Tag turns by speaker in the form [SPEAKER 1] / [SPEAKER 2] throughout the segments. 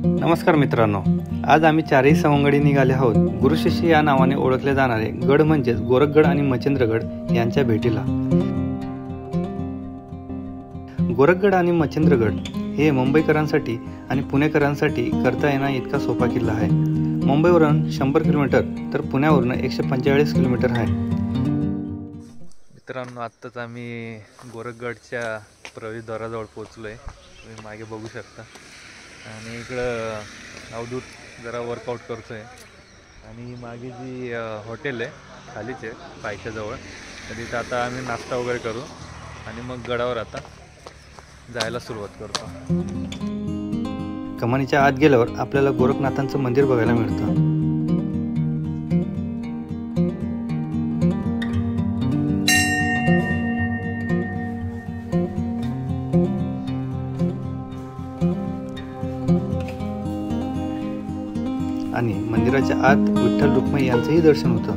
[SPEAKER 1] नमस्कार मित्रांनो, आज आम्ही चारही सवंगडी निघाले आहोत गुरुशिष्य या नावाने ओळखले जाणारे गड म्हणजेच गोरखगड आणि मच्छिंद्रगड यांच्या भेटीला। गोरखगड आणि मच्छिंद्रगड हे मुंबईकरांसाठी आणि पुणेकरांसाठी करता येणं इतका सोपा किल्ला आहे। मुंबईवरून 100 किलोमीटर तर पुण्यावरून 145 किलोमीटर आहे। मित्रांनो, आत्ताच आम्ही गोरखगडच्या प्रवेशद्वाराजवळ पोहोचलोय, तुम्ही मागे बघू शकता। आणि इकडं अवधूत जरा वर्कआउट करतोय आणि मागे जी हॉटेल आहे खालीच आहे पायथ्या जवळ, तर तिथं आता आम्ही नाश्ता वगैरे करू आणि मग गडावर आता जायला सुरुवात करतो। कमानीच्या आत गेल्यावर आपल्याला गोरखनाथांचं मंदिर बघायला मिळतं। आणि मंदिराच्या आत विठ्ठल रुक्मिणी यांचंही दर्शन होतं।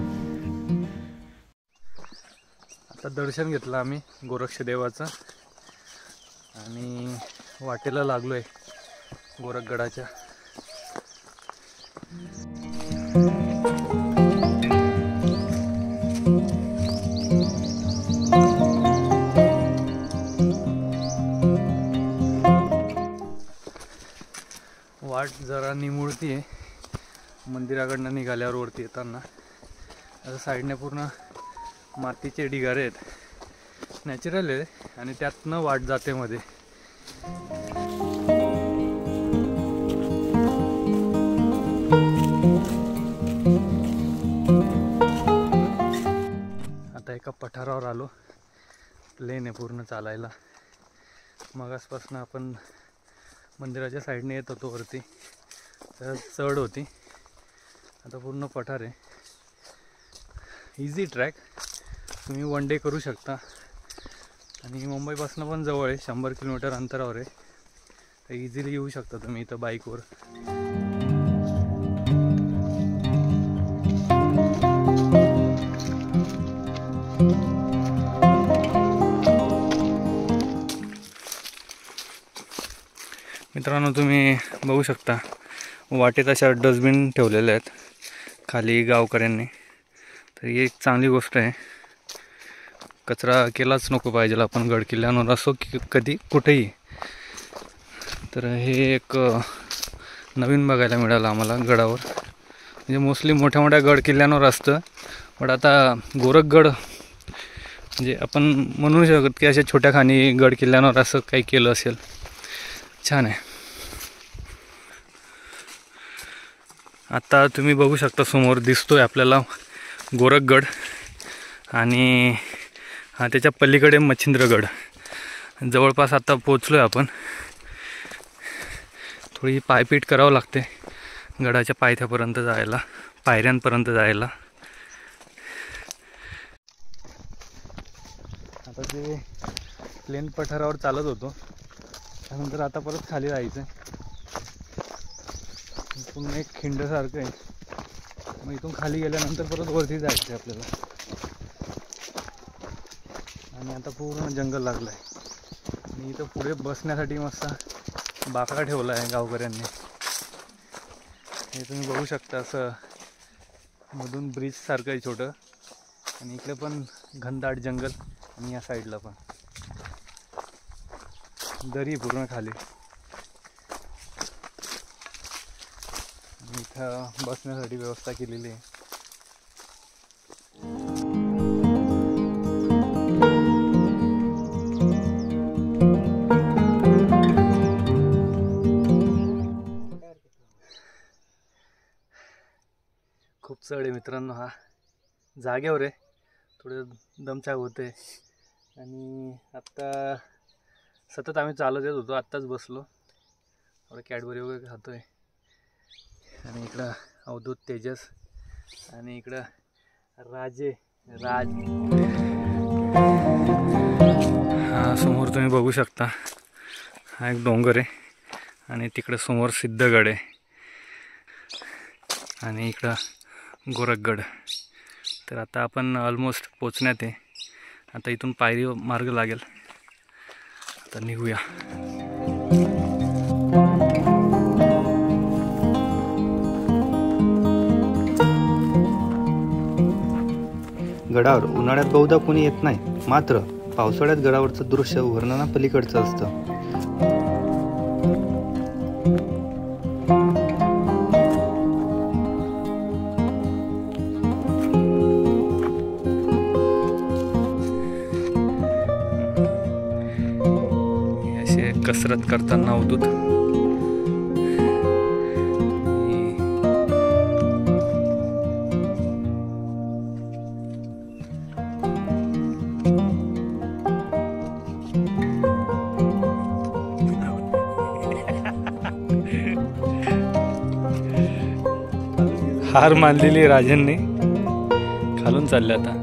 [SPEAKER 1] आता दर्शन घेतलं आम्ही गोरक्षदेवाचं आणि वाटेला लागलोय गोरखगडाच्या। वाट जरा निमुळती आहे मंदिराकडनं निघाल्यावर वरती येताना। आता साईडने पूर्ण मातीचे ढिगारे आहेत, नॅचरल आहे आणि त्यातनं वाट जाते मध्ये। आता एका पठारावर आलो, प्लेन आहे पूर्ण चालायला। मगासपासून आपण मंदिराच्या साईडने येत होतो वरती, तर चढ होती, आता पूर्ण पठार आहे। इझी ट्रॅक, तुम्ही वन डे करू शकता आणि मुंबईपासून पण जवळ आहे, 100 किलोमीटर अंतरावर आहे, तर इझिली येऊ शकता तुम्ही इथं बाईकवर। मित्रांनो, तुम्ही बघू शकता वाटेत अशा डस्टबिन ठेवलेल्या आहेत खाली गावकऱ्यांनी, तर ही एक चांगली गोष्ट आहे। कचरा केलाच नको पाहिजे आपण गड किल्ल्यांवर असो की कधी कुठेही। तर हे एक नवीन बघायला मिळालं आम्हाला गडावर, म्हणजे मोस्टली मोठ्या मोठ्या गड किल्ल्यांवर असतं, पण आता गोरखगड म्हणजे आपण म्हणू शकत की अशा छोट्या खाणी गड किल्ल्यांवर असं काही केलं असेल, छान आहे। आता तुम्ही बघू शकता समोर दिसतोय आपल्याला गोरखगड आणि त्याच्या पलीकडे मच्छिंद्रगड। जवळपास आता पोचलोय आपण, थोडी पायपीट करावं लागते गडाच्या पायथ्यापर्यंत जायला, पायऱ्यांपर्यंत जायला। आता ते प्लेन पठारावर चालत होतो, त्यानंतर आता परत खाली जायचं, पुन्हा एक खिंडसारखं आहे, मग इथून खाली गेल्यानंतर परत वरती जायचं आहे आपल्याला। आणि आता पूर्ण जंगल लागलं आहे आणि इथं पुढे बसण्यासाठी मस्त बाकडा ठेवला आहे गावकऱ्यांनी, हे तुम्ही बघू शकता। असं मधून ब्रिज सारखं आहे छोटं, आणि इकडे पण घनदाट जंगल आणि या साईडला पण दरी पूर्ण खाली, इथं बसण्यासाठी व्यवस्था केलेली आहे। खूप चढ आहे मित्रांनो, हा जागेवर आहे, थोडं दमछाक होते। आणि आत्ता सतत आम्ही चालत येत होतो, आत्ताच बसलो, थोडं कॅडबरी वगैरे खातोय। आणि इकडं अवधूत, तेजस आणि इकडं राज। हा समोर तुम्ही बघू शकता, हा एक डोंगर आहे आणि तिकडं समोर सिद्धगड आहे आणि इकडं गोरखगड। तर आता आपण ऑलमोस्ट पोचण्यात आहे, आता इथून पायरी मार्ग लागेल, आता निघूया।
[SPEAKER 2] गडावर उन्हाळ्यात बहुधा कोणी येत नाही, मात्र पावसाळ्यात गडावरचं दृश्य वर्णनापलीकडचं असतं.
[SPEAKER 1] असे कसरत करताना अवधूत हार मानलेली राजांनी खालून चालले आता.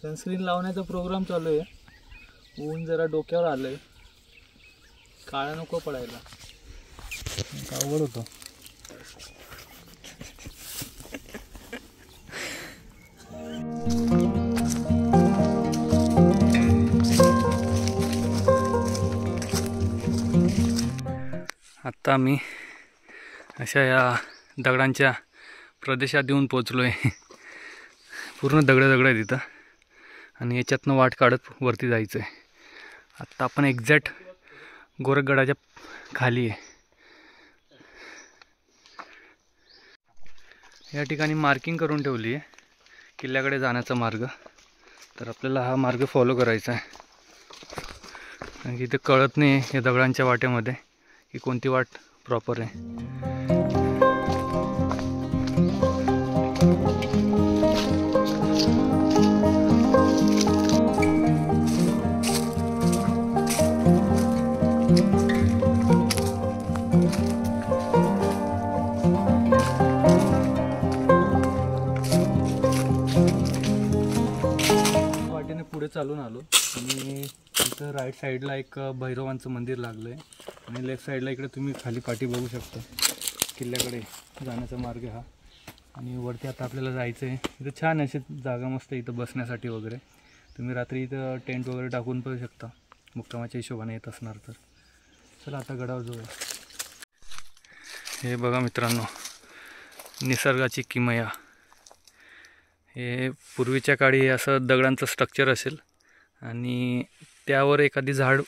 [SPEAKER 3] सनस्क्रीन लावण्याचा प्रोग्राम चालू आहे. ऊन जरा डोक्यावर आलंय, काळा नको पडायला, अवघड होतं.
[SPEAKER 1] आत्ता आम्ही अशा या दगडांच्या प्रदेशात येऊन पोचलो आहे. पूर्ण दगड आहेत इथं आणि याच्यातनं वाट काढत वरती जायचं आहे. आत्ता आपण एक्झॅक्ट गोरखगडाच्या खाली आहे. या ठिकाणी मार्किंग करून ठेवली आहे किल्ल्याकडे जाण्याचा मार्ग. तर आपल्याला हा मार्ग फॉलो करायचा आहे. कारण की इथे कळत नाही या दगडांच्या वाटेमध्ये की कोणती वाट प्रॉपर आहे.
[SPEAKER 3] वाटेने पुढे चालून आलो आणि इथं राईट साईडला एक भैरवांचं मंदिर लागलं आहे आणि लेफ्ट साईडला इकडे तुम्ही खाली पाठी बघू शकता. किल्ल्याकडे जाण्याचा मार्ग हा. आणि वरती आता आपल्याला जायचं आहे. इथं छान अशी जागा मस्त इथं बसण्यासाठी वगैरे. तुम्ही रात्री इथं टेंट वगैरे टाकून पण शकता मुक्कामाच्या हिशोबाने येत असणार तर. चला आता गडावर जाऊया.
[SPEAKER 1] हे बघा मित्रांनो, निसर्गाची किमया. हे पूर्वीच्या काळी असं दगडांचं स्ट्रक्चर असेल आणि त्यावर एखादी झाड,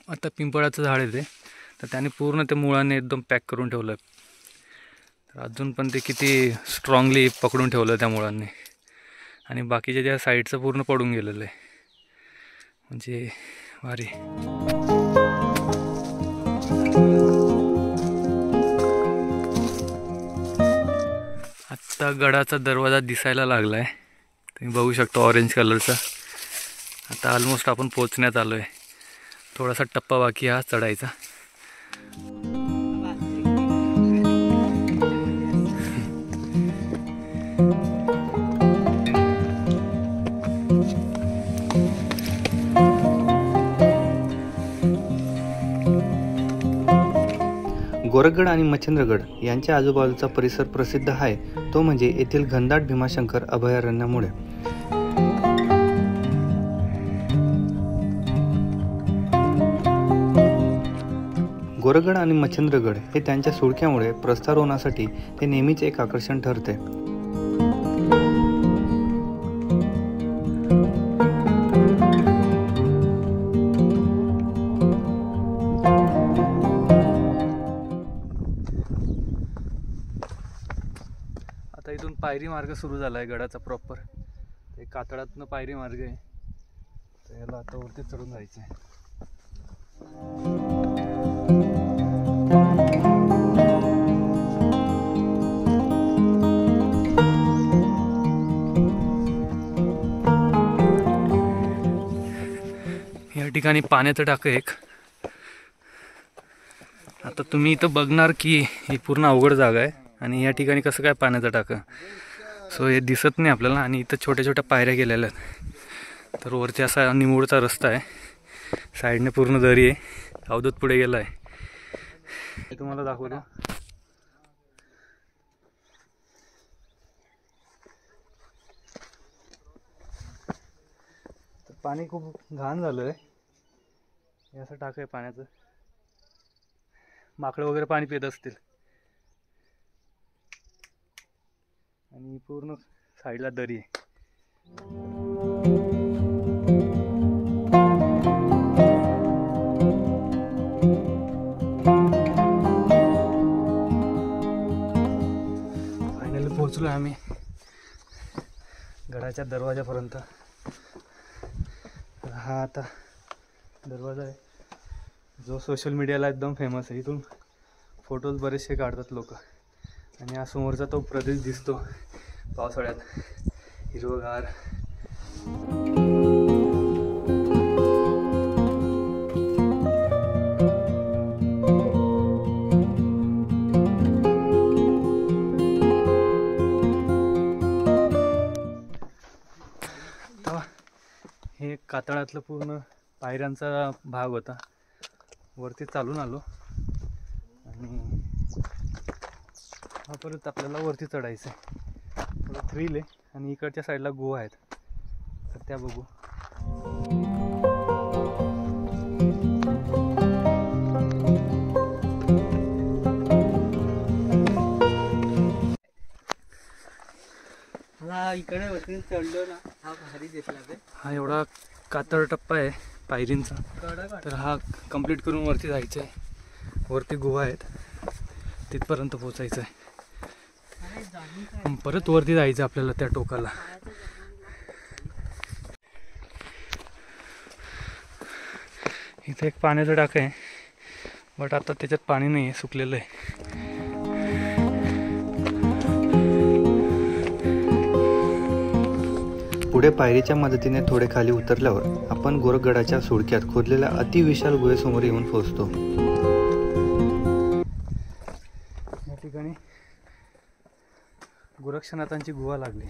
[SPEAKER 1] आता पिंपळाचं झाड आहे ते, तर त्याने पूर्ण ते मुळाने एकदम पॅक करून ठेवलं. तर अजून पण ते किती स्ट्रॉंगली पकडून ठेवलं त्या मुळांनी. आणि बाकीच्या ज्या साईडचं पूर्ण पडून गेलेलं आहे. म्हणजे भारी. आत्ता गडाचा दरवाजा दिसायला लागला आहे. तुम्ही बघू शकता ऑरेंज कलरचा. आता ऑलमोस्ट आपण पोचण्यात आलो आहे. थोडासा टप्पा बाकी हा चढायचा.
[SPEAKER 2] गोरखगड आणि मच्छिंद्रगड यांच्या आजूबाजूचा परिसर प्रसिद्ध आहे तो म्हणजे येथील घनदाट भीमाशंकर अभयारण्यामुळे. गोरखगड आणि मच्छिंद्रगड हे त्यांच्या सुळक्यामुळे प्रस्थारोहणासाठी हे नेहमीच एक आकर्षण ठरते.
[SPEAKER 1] आता इथून पायरी मार्ग सुरू झाला आहे गडाचा प्रॉपर. ते कातळातनं पायरी मार्ग आहे. तर याला आता वरती चढून जायचं आहे. या ठिकाणी पाण्याचं टाकं एक. आता तुम्ही इथं बघणार की ही पूर्ण अवघड जागा आहे आणि या ठिकाणी कसं काय पाण्याचं टाकं. सो हे दिसत नाही आपल्याला. आणि इथं छोट्या छोट्या पायऱ्या गेलेल्या आहेत. तर वरती असा निमुळता रस्ता आहे. साईडने पूर्ण दरी आहे. अवधूत पुढे गेला आहे. हे तुम्हाला दाखवतो. पाणी खूप घाण झालं आहे. हे असं टाकं आहे पाण्याचं. माकडं वगैरे पाणी पित असतील. आणि पूर्ण साईडला दरी आहे. फायनली पोहोचलो आम्ही गडाच्या दरवाजापर्यंत. हा आता दरवाजा आहे जो सोशल मीडियाला एकदम फेमस आहे. इथून फोटोज बरेचसे काढतात लोक. आणि हा समोरचा तो प्रदेश दिसतो पावसाळ्यात हिरवगार. हे कातळातलं पूर्ण पायऱ्यांचा भाग होता. वरती चालून आलो आणि हा परत आपल्याला वरती चढायचं आहे. थोडं थ्रिल आहे. आणि इकडच्या साईडला गुहा आहेत तर त्या बघू.
[SPEAKER 2] इकडे वरती चढलो ना, हा भारी दिसला ते.
[SPEAKER 1] हा एवढा कातळ टप्पा आहे पायरींचा. तर हा कंप्लीट करून वरती जायचं आहे. वरती गुहा आहेत तिथपर्यंत पोचायचं आहे. परत वरती जायचं आपल्याला त्या टोकाला. इथे एक पाण्याचं टाकं आहे बट आता त्याच्यात पाणी नाही आहे, सुकलेलं आहे.
[SPEAKER 2] पुढे पायरीच्या मदतीने थोडे खाली उतरल्यावर आपण गोरखगडाच्या सुडक्यात खोदलेल्या अतिविशाल गुहेसमोर येऊन पोहोचतो.
[SPEAKER 1] या ठिकाणी गोरक्षनाथांची गुहा लागली.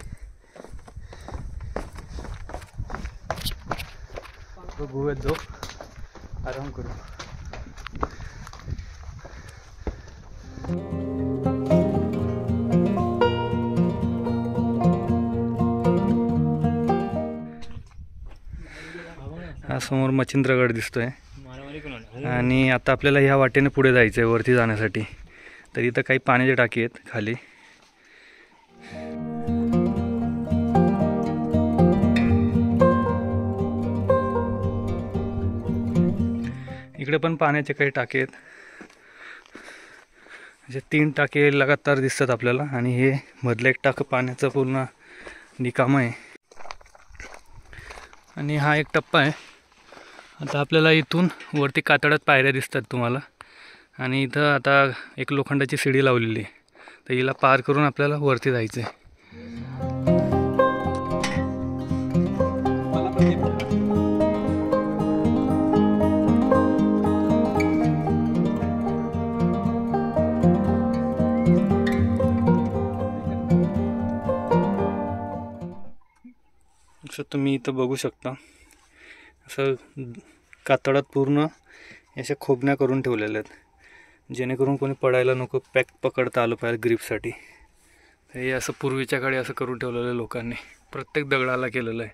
[SPEAKER 1] तो गुहेत जाऊ, आराम करू. हा समोर मच्छिंद्रगड दिसतोय. आणि आता आपल्याला ह्या वाटेने पुढे जायचं आहे वरती जाण्यासाठी. तर इथं काही पाण्याचे टाकी आहेत खाली. इकडे पण पाण्याचे काही टाके आहेत. असे 3 टाके लगातार दिसतात आपल्याला. आणि हे मधलं एक टाकं पाण्याचं पूर्ण निकाम आहे. आणि हा एक टप्पा आहे. आता आपल्याला इथून वरती कातळात पायऱ्या दिसतात तुम्हाला. आणि इथं आता एक लोखंडाची शिडी लावलेली आहे. तर हिला पार करून आपल्याला वरती जायचं आहे. असं तुम्ही इथं बघू शकता. असं कातळात पूर्ण अशा खोबण्या करून ठेवलेल्या आहेत जेणेकरून कोणी पडायला नको, पॅक पकडता आलं पाहिजे ग्रीपसाठी. हे असं पूर्वीच्या काळी असं करून ठेवलेलं लोकांनी. प्रत्येक दगडाला केलेलं आहे.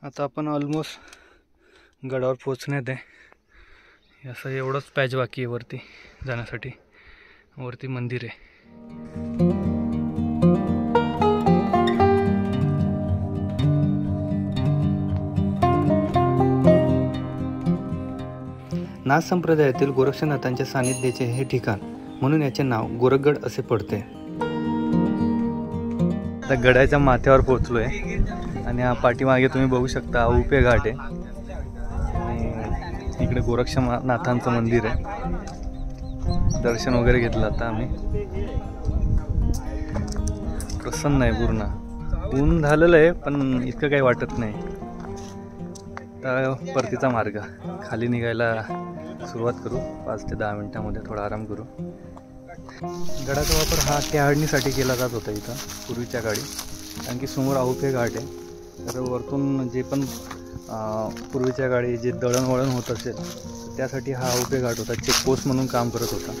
[SPEAKER 1] आता आपण ऑलमोस्ट गडावर पोचण्यात आहे. असं एवढंच पॅच बाकी आहे वरती जाण्यासाठी. वरती मंदिर आहे.
[SPEAKER 2] नाथ संप्रदायातील गोरक्षनाथांच्या सानिध्याचे हे ठिकाण म्हणून याचे नाव गोरखगड असे पडते.
[SPEAKER 1] आता गडाच्या माथ्यावर पोहोचलोय. आणि हा पाठीमागे तुम्ही बघू शकता उपे घाट आहे. आणि इकडे गोरक्षनाथांचं मंदिर आहे. दर्शन वगैरे घेतलं आता आम्ही. प्रसन्न आहे पूर्ण. ऊन झालेलं आहे पण इतकं काही वाटत नाही. तर परतीचा मार्ग खाली निघायला सुरुवात करू. 5 ते 10 मिनिटांमध्ये थोडा आराम करू. गडाचा वापर हा टेहाडणीसाठी केला जात होता इथं पूर्वीच्या काळी. कारण की समोर आउपे घाट आहे. तर वरतून जे पण पूर्वीच्या काळी जे दळणवळण होत असेल तर त्यासाठी हा आउपे घाट होता. चेकपोस्ट म्हणून काम करत होता.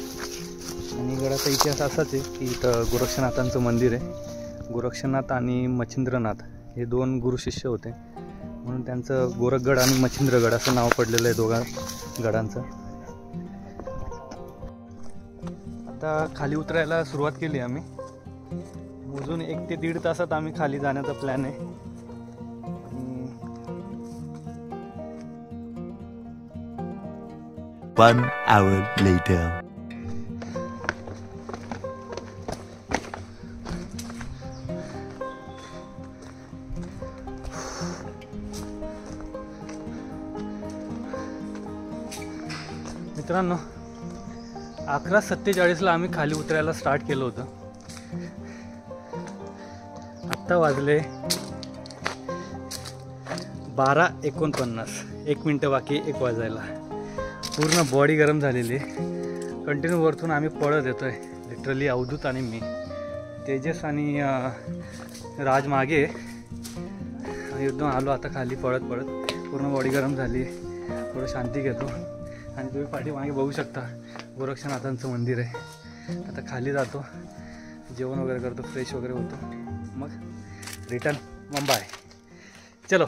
[SPEAKER 1] आणि गडाचा इतिहास असाच आहे की इथं गोरक्षनाथांचं मंदिर आहे. गोरक्षनाथ आणि मच्छिंद्रनाथ हे 2 गुरुशिष्य होते म्हणून त्यांचं गोरखगड आणि मच्छिंद्रगड असं नाव पडलेलं आहे दोघा गडांचं.
[SPEAKER 3] आता खाली उतरायला सुरुवात केली आम्ही. मोजून 1 ते 1.5 तासात आम्ही खाली जाण्याचा प्लॅन आहे. आणि
[SPEAKER 4] 1 hour later.
[SPEAKER 3] मित्रांनो 11:47ला आम्ही खाली उतरायला स्टार्ट केलं होतं. आत्ता वाजले 12:49. 1 मिनटं बाकी 1 वाजायला. पूर्ण बॉडी गरम झालेली आहे. कंटिन्यू वरतून आम्ही पळत येतो आहे. लिटरली अवधूत आणि मी, तेजस आणि राज मागे एकदम आलो आता खाली पळत पळत. पूर्ण बॉडी गरम झाली. थोडं शांती घेतो. आणि तुम्ही पाठीमागे बघू शकता गोरक्षनाथांचं मंदिर आहे. आता खाली जातो, जेवण वगैरे करतो, फ्रेश वगैरे होतो, मग रिटर्न मुंबई. चलो.